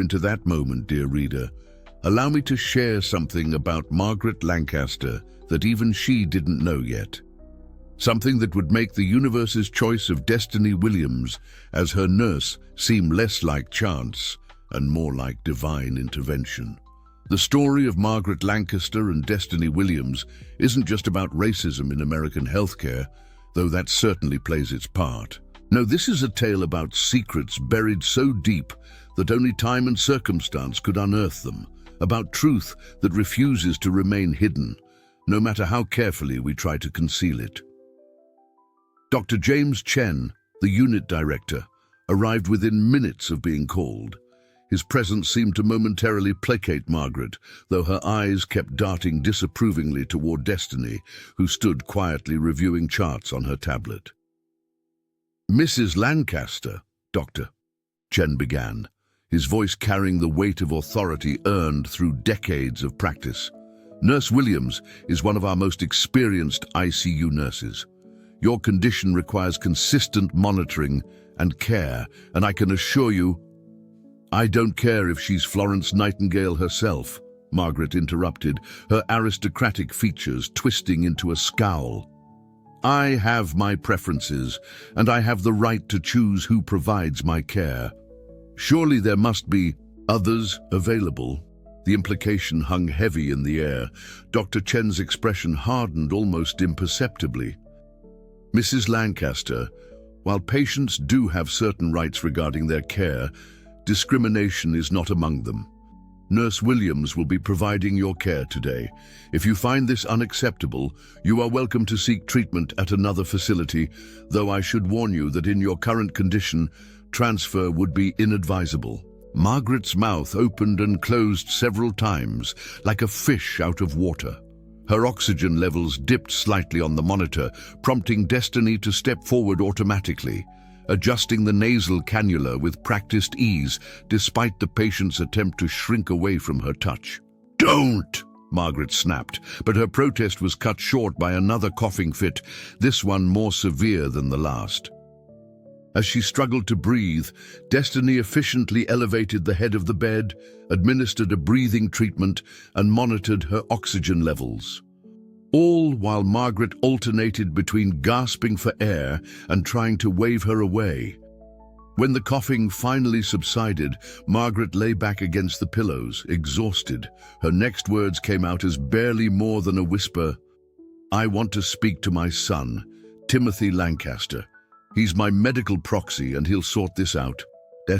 Into that moment, dear reader, allow me to share something about Margaret Lancaster that even she didn't know yet. Something that would make the universe's choice of Destiny Williams as her nurse seem less like chance and more like divine intervention. The story of Margaret Lancaster and Destiny Williams isn't just about racism in American healthcare, though that certainly plays its part. No, this is a tale about secrets buried so deep that only time and circumstance could unearth them, about truth that refuses to remain hidden, no matter how carefully we try to conceal it. Dr. James Chen, the unit director, arrived within minutes of being called. His presence seemed to momentarily placate Margaret, though her eyes kept darting disapprovingly toward Destiny, who stood quietly reviewing charts on her tablet. "Mrs. Lancaster, Doctor," Chen began, his voice carrying the weight of authority earned through decades of practice. "Nurse Williams is one of our most experienced ICU nurses. Your condition requires consistent monitoring and care, and I can assure you—" "I don't care if she's Florence Nightingale herself," Margaret interrupted, her aristocratic features twisting into a scowl. "I have my preferences, and I have the right to choose who provides my care. Surely there must be others available." The implication hung heavy in the air. Dr. Chen's expression hardened almost imperceptibly. "Mrs. Lancaster, while patients do have certain rights regarding their care, discrimination is not among them. Nurse Williams will be providing your care today. If you find this unacceptable, you are welcome to seek treatment at another facility, though I should warn you that in your current condition, transfer would be inadvisable." Margaret's mouth opened and closed several times, like a fish out of water. Her oxygen levels dipped slightly on the monitor, prompting Destiny to step forward automatically, adjusting the nasal cannula with practiced ease, despite the patient's attempt to shrink away from her touch. "Don't!" Margaret snapped, but her protest was cut short by another coughing fit, this one more severe than the last. As she struggled to breathe, Destiny efficiently elevated the head of the bed, administered a breathing treatment, and monitored her oxygen levels. All while Margaret alternated between gasping for air and trying to wave her away. When the coughing finally subsided, Margaret lay back against the pillows, exhausted. Her next words came out as barely more than a whisper. "I want to speak to my son, Timothy Lancaster. He's my medical proxy and he'll sort this out."